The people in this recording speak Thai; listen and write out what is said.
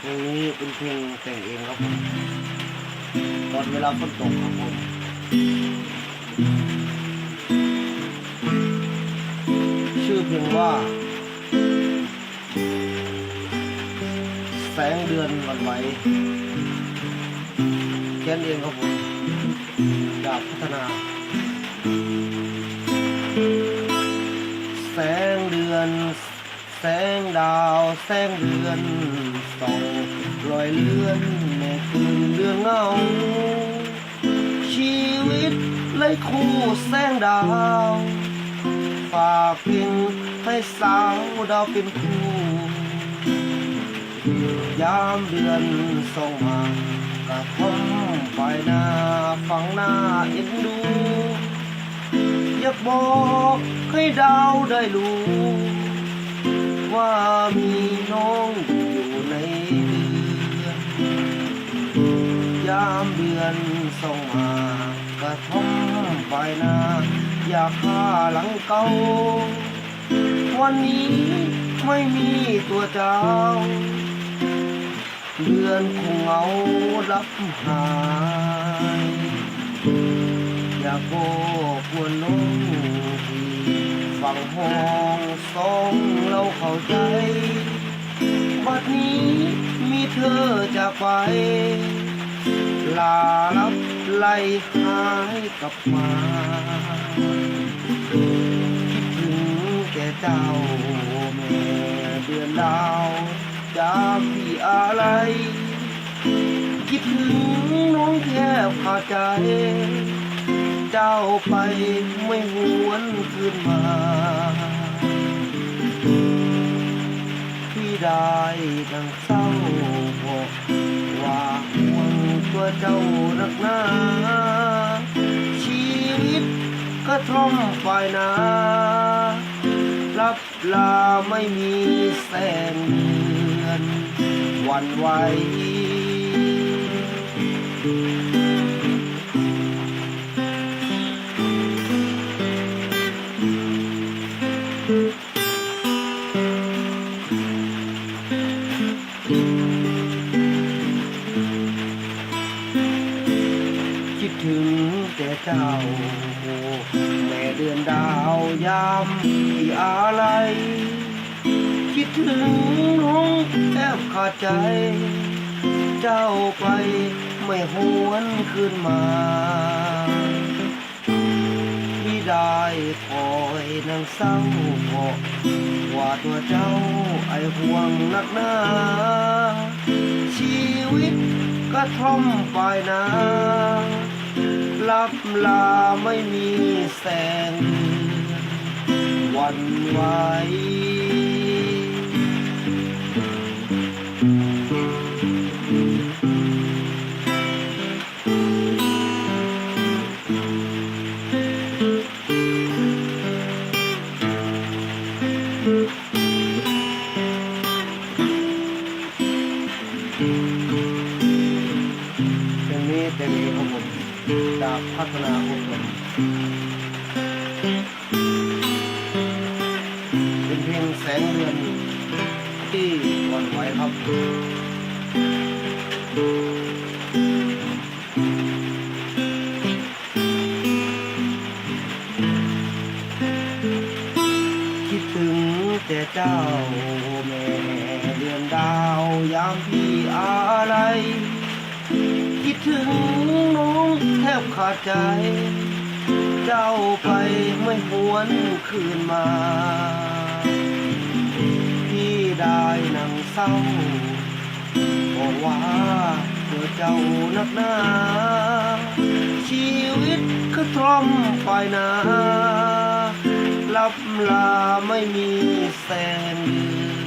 เพลงนี้เป็นเพลงแต่งเองครับผมตอนเวลาฝนตกครับผมชื่อเพลงว่าแสงเดือนหวั่นไหวเขียนเองครับผมอยากพัฒนาแสงเดือนแสงดาวแสงเดือนส่องรอยเลื่อนในคืนเดือนเงาชีวิตเลยคู่แสงดาวฝากเพลงให้สาวดาวเป็นคู่ยามเดือนส่องมากระทบปลายหน้าฟังหน้าเอ็นดูอยากบอกให้ดาวได้รู้ว่ามีน้องอยู่ในเดือนยามเดือนส่องมากระทบปลายหน้าอยากหาหลังเก่าวันนี้ไม่มีตัวเจ้าเดือนคงเหงารับหายอยากโบกวนน้องที่ฝั่งห้องสองเราเข้าใจบัดนี้มีเธอจากไปลาลับไล่หายกลับมาคิดถึงแก่เจ้าแม่เดือนดาวจะพี่อะไรคิดถึงน้องแทบขาดใจเจ้าไปไม่หวนคืนมาพี่ได้ดังเศร้าบอกว่าห่วงตัวเจ้านักหนาชีวิตก็ท่อมฝ่ายนารับลาไม่มีแสงเดือนวันไหวคิดถึงแต่เจ้าแม่เดือนดาวยามที่อะไรคิดถึงน้องแทบขาดใจเจ้าไปไม่หวนคืนมาพี่ได้คอยนั่งเศร้าบอกว่าตัวเจ้าไอ้ห่วงนักหนาชีวิตก็ท่อมปลายนาลับลาไม่มีแสงวันไหวเป็นนี้ของผมจากพัฒนาของผมเป็นเพลงแสงเดือนที่หวั่นไหวครับคิดถึงแต่เจ้าแม่เดือนดาวยามพี่อะไรคิดถึงน้องแทบขาดใจเจ้าไปไม่หวนคืนมาพี่ได้นั่งเศร้าบอกว่าตัวเจ้านักหนาชีวิตก็ทรมไปนาลับลาไม่มีแสงเดือน